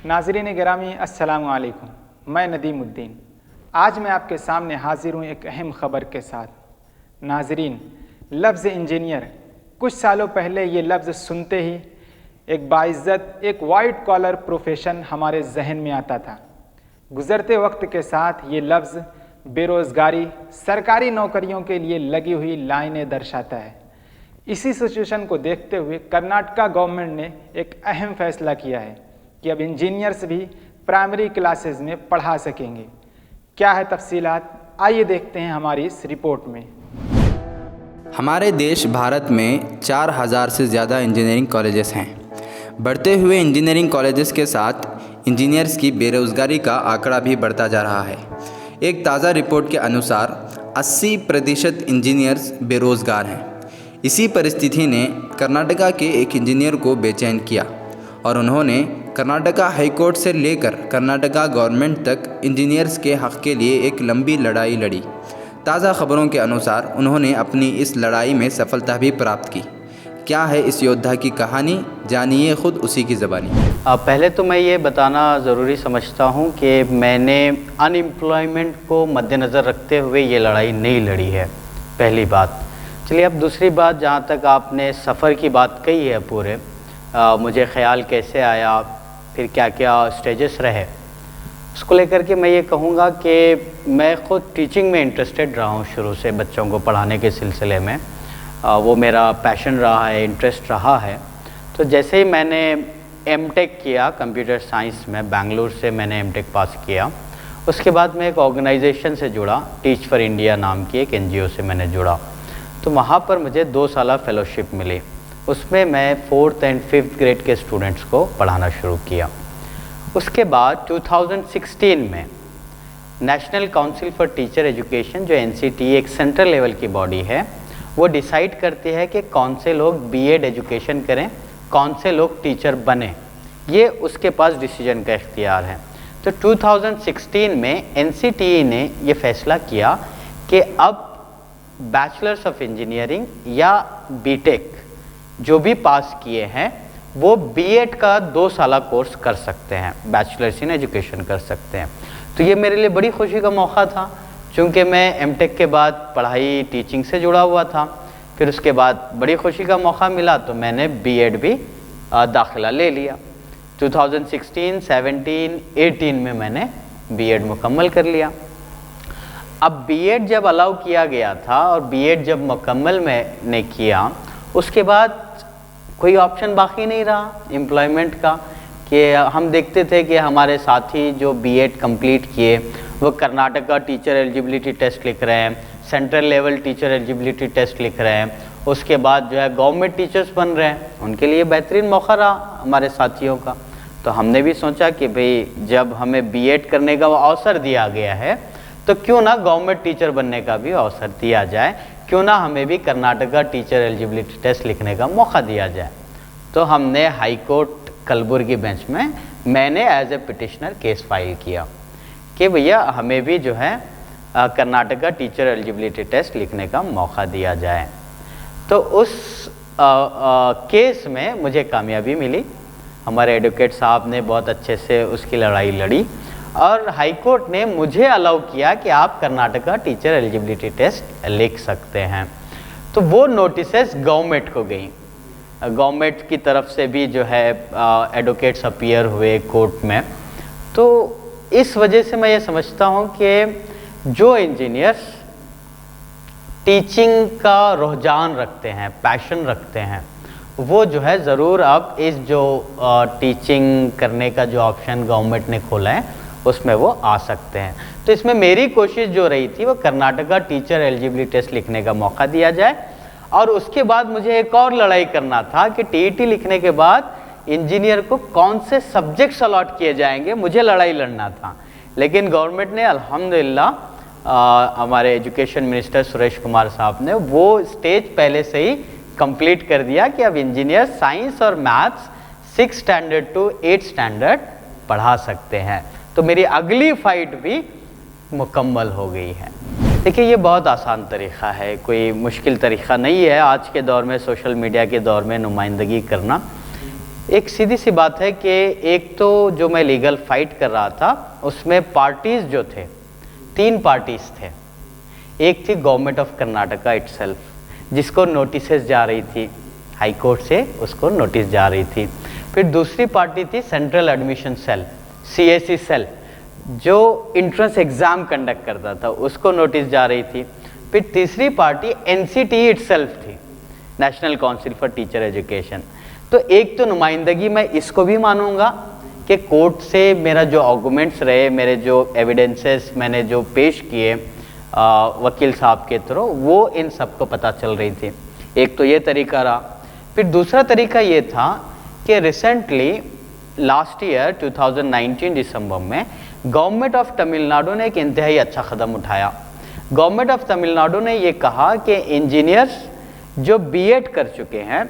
नाज़रीन गिरामी अस्सलामु अलैकुम, मैं नदीमुद्दीन। आज मैं आपके सामने हाजिर हूँ एक अहम ख़बर के साथ। नाज़रीन, लफ्ज़ इंजीनियर, कुछ सालों पहले ये लफ्ज़ सुनते ही एक बाइज़्ज़त, एक वाइट कॉलर प्रोफेशन हमारे जहन में आता था। गुज़रते वक्त के साथ ये लफ्ज़ बेरोज़गारी, सरकारी नौकरियों के लिए लगी हुई लाइनें दर्शाता है। इसी सिचुएशन को देखते हुए कर्नाटका गवर्नमेंट ने एक अहम फ़ैसला किया है कि अब इंजीनियर्स भी प्राइमरी क्लासेस में पढ़ा सकेंगे। क्या है तफसीलात, आइए देखते हैं हमारी इस रिपोर्ट में। हमारे देश भारत में 4000 से ज़्यादा इंजीनियरिंग कॉलेजेस हैं। बढ़ते हुए इंजीनियरिंग कॉलेजेस के साथ इंजीनियर्स की बेरोज़गारी का आंकड़ा भी बढ़ता जा रहा है। एक ताज़ा रिपोर्ट के अनुसार 80% इंजीनियर्स बेरोज़गार हैं। इसी परिस्थिति ने कर्नाटका के एक इंजीनियर को बेचैन किया और उन्होंने कर्नाटका हाई कोर्ट से लेकर कर्नाटका गवर्नमेंट तक इंजीनियर्स के हक़ के लिए एक लंबी लड़ाई लड़ी। ताज़ा खबरों के अनुसार उन्होंने अपनी इस लड़ाई में सफलता भी प्राप्त की। क्या है इस योद्धा की कहानी, जानिए खुद उसी की ज़बानी। पहले तो मैं ये बताना ज़रूरी समझता हूँ कि मैंने अनएम्प्लॉयमेंट को मद्देनज़र रखते हुए ये लड़ाई नहीं लड़ी है, पहली बात। चलिए अब दूसरी बात, जहाँ तक आपने सफ़र की बात कही है पूरे, मुझे ख़्याल कैसे आया, फिर क्या क्या स्टेजेस रहे, उसको लेकर के मैं ये कहूँगा कि मैं ख़ुद टीचिंग में इंटरेस्टेड रहा हूँ शुरू से। बच्चों को पढ़ाने के सिलसिले में वो मेरा पैशन रहा है, इंटरेस्ट रहा है। तो जैसे ही मैंने एमटेक किया कंप्यूटर साइंस में, बेंगलुरु से मैंने एमटेक पास किया, उसके बाद मैं एक ऑर्गेनाइजेशन से जुड़ा, टीच फॉर इंडिया नाम की एक एनजीओ से मैंने जुड़ा। तो वहाँ पर मुझे 2 साल फेलोशिप मिली। उसमें मैं 4th एंड 5th ग्रेड के स्टूडेंट्स को पढ़ाना शुरू किया। उसके बाद 2016 में national council for teacher education, जो एनसीटी एक सेंट्रल लेवल की बॉडी है, वो डिसाइड करती है कि कौन से लोग बीएड एजुकेशन करें, कौन से लोग टीचर बने। ये उसके पास डिसीजन का इख्तियार है। तो 2016 में एनसीटीई ने ये फैसला किया कि अब बैचलर्स ऑफ इंजीनियरिंग या बीटेक जो भी पास किए हैं वो बीएड का 2 साल कोर्स कर सकते हैं, बैचलर्स इन एजुकेशन कर सकते हैं। तो ये मेरे लिए बड़ी खुशी का मौका था, चूँकि मैं एमटेक के बाद पढ़ाई टीचिंग से जुड़ा हुआ था। फिर उसके बाद बड़ी खुशी का मौका मिला तो मैंने बीएड भी दाखिला ले लिया। 2016, 17, 18 में मैंने बीएड मुकम्मल कर लिया। अब बीएड जब अलाउ किया गया था और बीएड जब मुकम्मल मैंने किया, उसके बाद कोई ऑप्शन बाकी नहीं रहा एम्प्लॉयमेंट का। कि हम देखते थे कि हमारे साथी जो बीएड कंप्लीट किए वो कर्नाटका टीचर एलिजिबिलिटी टेस्ट लिख रहे हैं, central level teacher eligibility test लिख रहे हैं, उसके बाद जो है गवर्नमेंट टीचर्स बन रहे हैं। उनके लिए बेहतरीन मौका रहा हमारे साथियों का। तो हमने भी सोचा कि भाई जब हमें बीएड करने का अवसर दिया गया है तो क्यों ना गवर्नमेंट टीचर बनने का भी अवसर दिया जाए, क्यों ना हमें भी कर्नाटका टीचर एलिजिबिलिटी टेस्ट लिखने का मौका दिया जाए। तो हमने हाई कोर्ट कलबुर्गी बेंच में मैंने as a petitioner case file किया कि भैया हमें भी जो है कर्नाटका टीचर एलिजिबिलिटी टेस्ट लिखने का मौका दिया जाए। तो उस केस में मुझे कामयाबी मिली। हमारे एडवोकेट साहब ने बहुत अच्छे से उसकी लड़ाई लड़ी और हाई कोर्ट ने मुझे अलाउ किया कि आप कर्नाटका टीचर एलिजिबिलिटी टेस्ट लिख सकते हैं। तो वो नोटिसेस गवर्नमेंट को गई। गवर्नमेंट की तरफ से भी जो है एडवोकेट्स अपीयर हुए कोर्ट में। तो इस वजह से मैं ये समझता हूँ कि जो इंजीनियर्स टीचिंग का रुझान रखते हैं, पैशन रखते हैं, वो जो है ज़रूर अब इस जो टीचिंग करने का जो ऑप्शन गवर्नमेंट ने खोला है उसमें वो आ सकते हैं। तो इसमें मेरी कोशिश जो रही थी वो कर्नाटका टीचर एलिजिबिलिटी टेस्ट लिखने का मौका दिया जाए। और उसके बाद मुझे एक और लड़ाई करना था कि टीईटी लिखने के बाद इंजीनियर को कौन से सब्जेक्ट्स अलॉट किए जाएंगे, मुझे लड़ाई लड़ना था। लेकिन गवर्नमेंट ने अल्हम्दुलिल्लाह हमारे एजुकेशन मिनिस्टर सुरेश कुमार साहब ने वो स्टेज पहले से ही कंप्लीट कर दिया कि अब इंजीनियर साइंस और मैथ्स 6 स्टैंडर्ड टू 8 स्टैंडर्ड पढ़ा सकते हैं। तो मेरी अगली फाइट भी मुकम्मल हो गई है। देखिए ये बहुत आसान तरीक़ा है, कोई मुश्किल तरीक़ा नहीं है आज के दौर में, सोशल मीडिया के दौर में नुमाइंदगी करना। एक सीधी सी बात है कि एक तो जो मैं लीगल फाइट कर रहा था उसमें पार्टीज जो थे, 3 पार्टीज थे। एक थी गवर्नमेंट ऑफ कर्नाटका इटसेल्फ जिसको नोटिसेस जा रही थी हाई कोर्ट से, उसको नोटिस जा रही थी। फिर दूसरी पार्टी थी central admission cell, CAC cell, जो इंट्रेंस एग्ज़ाम कंडक्ट करता था, उसको नोटिस जा रही थी। फिर तीसरी पार्टी NCTE इटसेल्फ थी, national council for teacher education. तो एक तो नुमाइंदगी मैं इसको भी मानूंगा कि कोर्ट से मेरा जो आर्गूमेंट्स रहे, मेरे जो एविडेंसेस मैंने जो पेश किए वकील साहब के थ्रू, वो इन सबको पता चल रही थी। एक तो ये तरीका रहा। फिर दूसरा तरीका ये था कि रिसेंटली लास्ट ईयर 2019 दिसंबर में गवर्नमेंट ऑफ तमिलनाडु ने एक इंतहाई अच्छा कदम उठाया। गवर्नमेंट ऑफ तमिलनाडु ने ये कहा कि इंजीनियर्स जो B.Ed कर चुके हैं,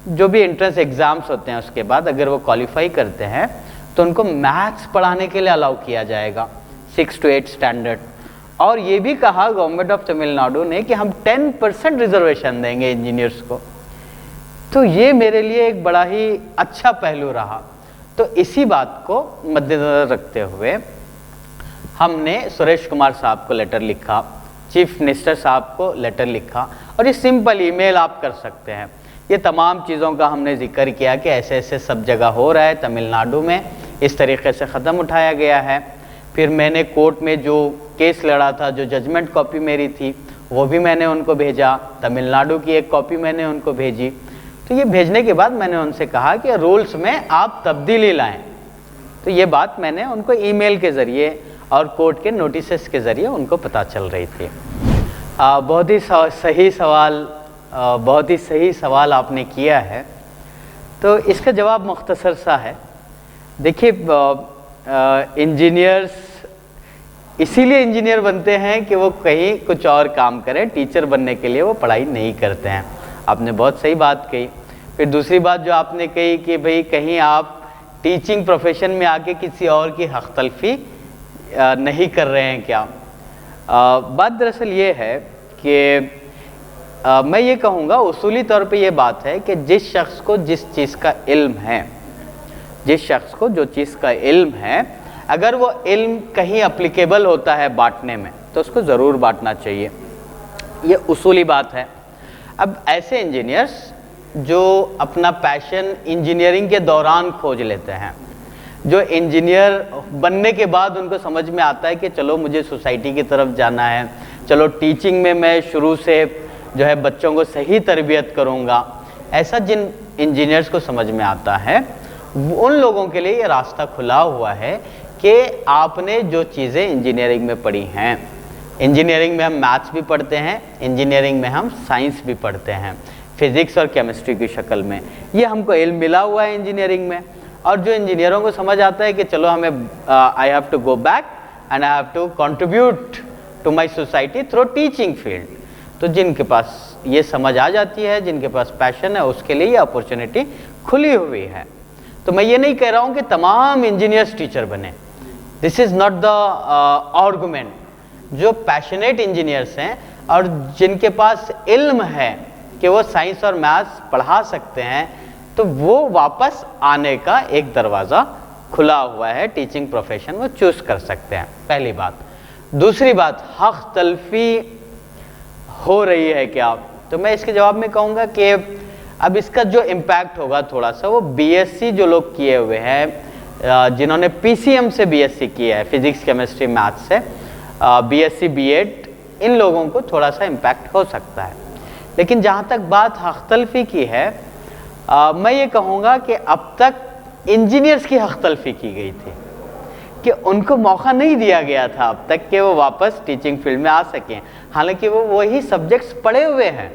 जो भी एंट्रेंस एग्ज़ाम्स होते हैं उसके बाद अगर वो क्वालिफाई करते हैं तो उनको मैथ्स पढ़ाने के लिए अलाउ किया जाएगा 6 to 8 स्टैंडर्ड। और ये भी कहा गवर्नमेंट ऑफ तमिलनाडु ने कि हम 10% रिजर्वेशन देंगे इंजीनियर्स को। तो ये मेरे लिए एक बड़ा ही अच्छा पहलू रहा। तो इसी बात को मद्देनज़र रखते हुए हमने सुरेश कुमार साहब को लेटर लिखा, चीफ मिनिस्टर साहब को लेटर लिखा, और ये सिंपल ईमेल आप कर सकते हैं। ये तमाम चीज़ों का हमने जिक्र किया कि ऐसे ऐसे सब जगह हो रहा है, तमिलनाडु में इस तरीके से ख़त्म उठाया गया है। फिर मैंने कोर्ट में जो केस लड़ा था, जो जजमेंट कॉपी मेरी थी, वो भी मैंने उनको भेजा। तमिलनाडु की एक कॉपी मैंने उनको भेजी। तो ये भेजने के बाद मैंने उनसे कहा कि रूल्स में आप तब्दीली लाएं। तो ये बात मैंने उनको ईमेल के ज़रिए और कोर्ट के नोटिसेस के ज़रिए उनको पता चल रही थी। बहुत ही सही सवाल आपने किया है। तो इसका जवाब मुख्तसर सा है। देखिए, इंजीनियर्स इसीलिए इंजीनियर बनते हैं कि वो कहीं कुछ और काम करें, टीचर बनने के लिए वो पढ़ाई नहीं करते हैं। आपने बहुत सही बात कही। फिर दूसरी बात जो आपने कही कि भाई कहीं आप टीचिंग प्रोफेशन में आके किसी और की हक़ तलफ़ी नहीं कर रहे हैं क्या। बात दरअसल ये है कि मैं ये कहूँगा, उसूली तौर पे ये बात है कि जिस शख्स को जिस चीज़ का इल्म है, जिस शख्स को जो चीज़ का इल्म है, अगर वो इल्म कहीं अप्लीकेबल होता है बांटने में तो उसको ज़रूर बांटना चाहिए। ये उसूली बात है। अब ऐसे इंजीनियर्स जो अपना पैशन इंजीनियरिंग के दौरान खोज लेते हैं, जो इंजीनियर बनने के बाद उनको समझ में आता है कि चलो मुझे सोसाइटी की तरफ जाना है, चलो टीचिंग में मैं शुरू से जो है बच्चों को सही तरबियत करूँगा, ऐसा जिन इंजीनियर्स को समझ में आता है, उन लोगों के लिए ये रास्ता खुला हुआ है कि आपने जो चीज़ें इंजीनियरिंग में पढ़ी हैं, इंजीनियरिंग में हम मैथ्स भी पढ़ते हैं, इंजीनियरिंग में हम साइंस भी पढ़ते हैं, फिज़िक्स और केमिस्ट्री की शक्ल में, ये हमको इल्म मिला हुआ है इंजीनियरिंग में। और जो इंजीनियरों को समझ आता है कि चलो हमें I have to go back and I have to contribute to my society through teaching field, तो जिनके पास ये समझ आ जाती है, जिनके पास पैशन है, उसके लिए ये अपॉर्चुनिटी खुली हुई है। तो मैं ये नहीं कह रहा हूँ कि तमाम इंजीनियर्स टीचर बने, this is not the argument. जो पैशनेट इंजीनियर्स हैं और जिनके पास इल्म है कि वो साइंस और मैथ्स पढ़ा सकते हैं, तो वो वापस आने का एक दरवाज़ा खुला हुआ है, टीचिंग प्रोफेशन वो चूज़ कर सकते हैं, पहली बात। दूसरी बात, हक़ तलफ़ी हो रही है क्या, तो मैं इसके जवाब में कहूँगा कि अब इसका जो इम्पैक्ट होगा थोड़ा सा, वो BSc जो लोग किए हुए हैं, जिन्होंने PCM से BSc किया है, फिज़िक्स केमिस्ट्री मैथ्स से, BSc B.Ed, इन लोगों को थोड़ा सा इम्पैक्ट हो सकता है। लेकिन जहाँ तक बात हक़ तलफ़ी की है, मैं ये कहूँगा कि अब तक इंजीनियर्स की हक़ तलफ़ी की गई थी, कि उनको मौका नहीं दिया गया था अब तक कि वो वापस टीचिंग फील्ड में आ सकें। हालांकि वो वही सब्जेक्ट्स पढ़े हुए हैं,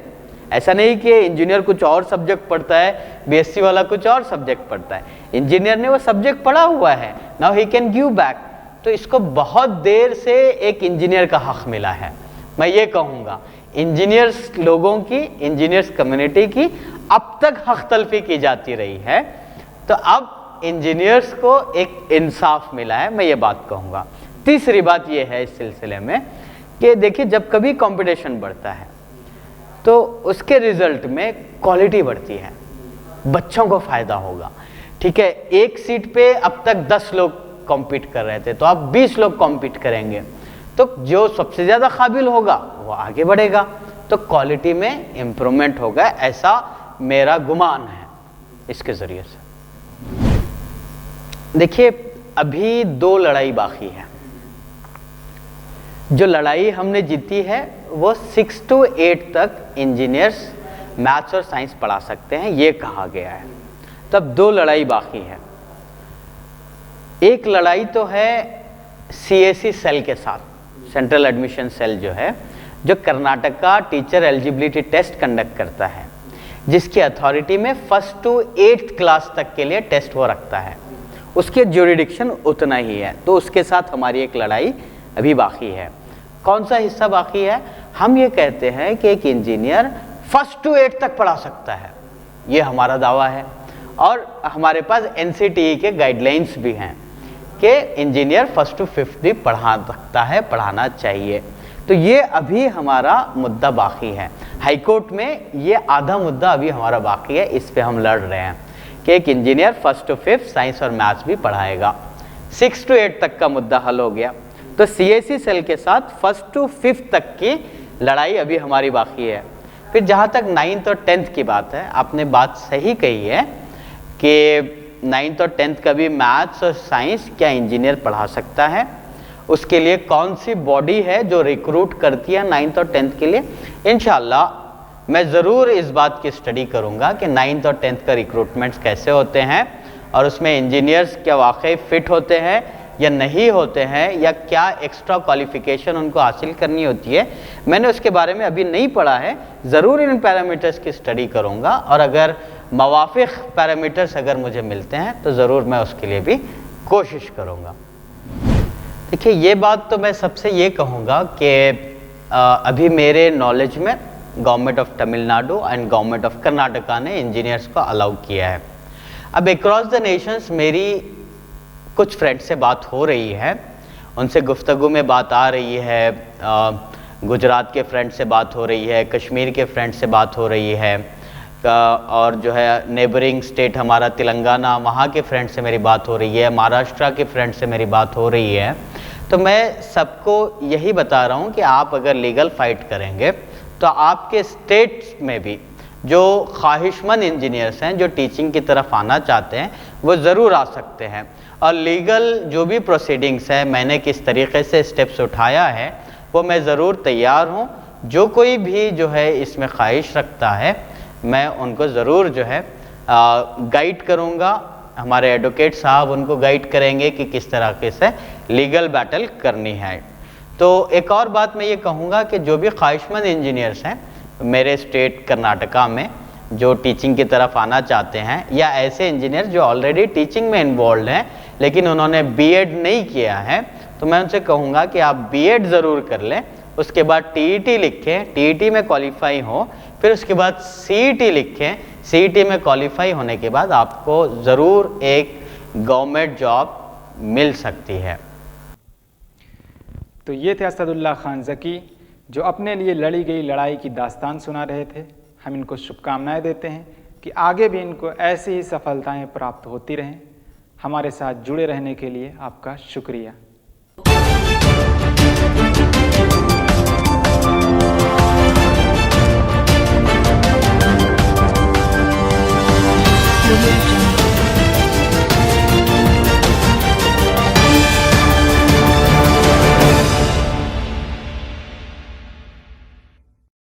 ऐसा नहीं कि इंजीनियर कुछ और सब्जेक्ट पढ़ता है, BSc वाला कुछ और सब्जेक्ट पढ़ता है। इंजीनियर ने वो सब्जेक्ट पढ़ा हुआ है, now he can give back. तो इसको बहुत देर से एक इंजीनियर का हक़ मिला है। मैं ये कहूँगा इंजीनियर्स लोगों की, इंजीनियर्स कम्युनिटी की अब तक हक़ तलफ़ी की जाती रही है, तो अब इंजीनियर्स को एक इंसाफ मिला है, मैं ये बात कहूँगा। तीसरी बात ये है इस सिलसिले में कि देखिए, जब कभी कंपटीशन बढ़ता है तो उसके रिज़ल्ट में क्वालिटी बढ़ती है, बच्चों को फ़ायदा होगा। ठीक है, एक सीट पे अब तक 10 लोग कॉम्पीट कर रहे थे, तो अब 20 लोग कॉम्पीट करेंगे, तो जो सबसे ज़्यादा काबिल होगा वो आगे बढ़ेगा, तो क्वालिटी में इम्प्रूवमेंट होगा, ऐसा मेरा गुमान है इसके ज़रिए से। देखिए, अभी 2 लड़ाई बाकी है। जो लड़ाई हमने जीती है वो 6 to 8 तक इंजीनियर्स मैथ्स और साइंस पढ़ा सकते हैं, ये कहा गया है। तब 2 लड़ाई बाकी है। एक लड़ाई तो है CSE सेल के साथ, सेंट्रल एडमिशन सेल जो है, जो कर्नाटक का टीचर एलिजिबिलिटी टेस्ट कंडक्ट करता है, जिसकी अथॉरिटी में 1st to 8th क्लास तक के लिए टेस्ट वो रखता है, उसके ज्यूरिडिक्शन उतना ही है। तो उसके साथ हमारी एक लड़ाई अभी बाकी है। कौन सा हिस्सा बाकी है? हम ये कहते हैं कि एक इंजीनियर 1st to 8th तक पढ़ा सकता है, ये हमारा दावा है, और हमारे पास NCTE के गाइडलाइंस भी हैं कि इंजीनियर 1st to 5th भी पढ़ा सकता है, पढ़ाना चाहिए। तो ये अभी हमारा मुद्दा बाकी है। हाई कोर्ट में ये आधा मुद्दा अभी हमारा बाकी है, इस पे हम लड़ रहे हैं कि एक engineer 1st to 5th science और मैथ्स भी पढ़ाएगा। 6 to 8 तक का मुद्दा हल हो गया, तो CSE सेल के साथ 1st to 5th तक की लड़ाई अभी हमारी बाकी है। फिर जहाँ तक 9th और 10th की बात है, आपने बात सही कही है कि 9th और 10th का भी मैथ्स और साइंस क्या इंजीनियर पढ़ा सकता है, उसके लिए कौन सी बॉडी है जो रिक्रूट करती है 9th और 10th के लिए। इंशाल्लाह मैं ज़रूर इस बात की स्टडी करूँगा कि 9th और 10th का रिक्रूटमेंट्स कैसे होते हैं, और उसमें इंजीनियर्स क्या वाकई फ़िट होते हैं या नहीं होते हैं, या क्या एक्स्ट्रा क्वालिफ़िकेशन उनको हासिल करनी होती है। मैंने उसके बारे में अभी नहीं पढ़ा है, ज़रूर इन पैरामीटर्स की स्टडी करूँगा, और अगर मवाफिक पैरामीटर्स अगर मुझे मिलते हैं तो ज़रूर मैं उसके लिए भी कोशिश करूँगा। देखिए, ये बात तो मैं सबसे ये कहूँगा कि अभी मेरे नॉलेज में government of Tamil Nadu and government of Karnataka ने इंजीनियर्स को अलाउ किया है। अब अक्रॉस द नेशंस मेरी कुछ फ्रेंड से बात हो रही है, उनसे गुफ्तगू में बात आ रही है, गुजरात के फ्रेंड से बात हो रही है, कश्मीर के फ्रेंड से बात हो रही है, और जो है नेबरिंग स्टेट हमारा तेलंगाना, वहाँ के फ्रेंड से मेरी बात हो रही है, महाराष्ट्र के फ्रेंड से मेरी बात हो रही है। तो मैं सबको यही बता रहा हूँ कि आप अगर लीगल फाइट करेंगे तो आपके स्टेट्स में भी जो ख्वाहिशमंद इंजीनियर्स हैं, जो टीचिंग की तरफ आना चाहते हैं, वो ज़रूर आ सकते हैं। और लीगल जो भी प्रोसीडिंग्स है, मैंने किस तरीके से स्टेप्स उठाया है, वो मैं ज़रूर तैयार हूँ। जो कोई भी जो है इसमें ख्वाहिश रखता है, मैं उनको ज़रूर जो है गाइड करूँगा। हमारे एडवोकेट साहब उनको गाइड करेंगे कि किस तरीके से लीगल बैटल करनी है। तो एक और बात मैं ये कहूँगा कि जो भी ख्वाहिशमंद इंजीनियर्स हैं मेरे स्टेट कर्नाटका में, जो टीचिंग की तरफ आना चाहते हैं, या ऐसे इंजीनियर जो ऑलरेडी टीचिंग में इन्वॉल्व हैं लेकिन उन्होंने BEd नहीं किया है, तो मैं उनसे कहूँगा कि आप BEd ज़रूर कर लें, उसके बाद TET लिखें, TET में क्वालिफाई हो, फिर उसके बाद CET लिखें, CET में क्वालिफाई होने के बाद आपको ज़रूर एक गवर्नमेंट जॉब मिल सकती है। तो ये थे असदुल्ला खान ज़की, जो अपने लिए लड़ी गई लड़ाई की दास्तान सुना रहे थे। हम इनको शुभकामनाएं देते हैं कि आगे भी इनको ऐसी ही सफलताएं प्राप्त होती रहें। हमारे साथ जुड़े रहने के लिए आपका शुक्रिया।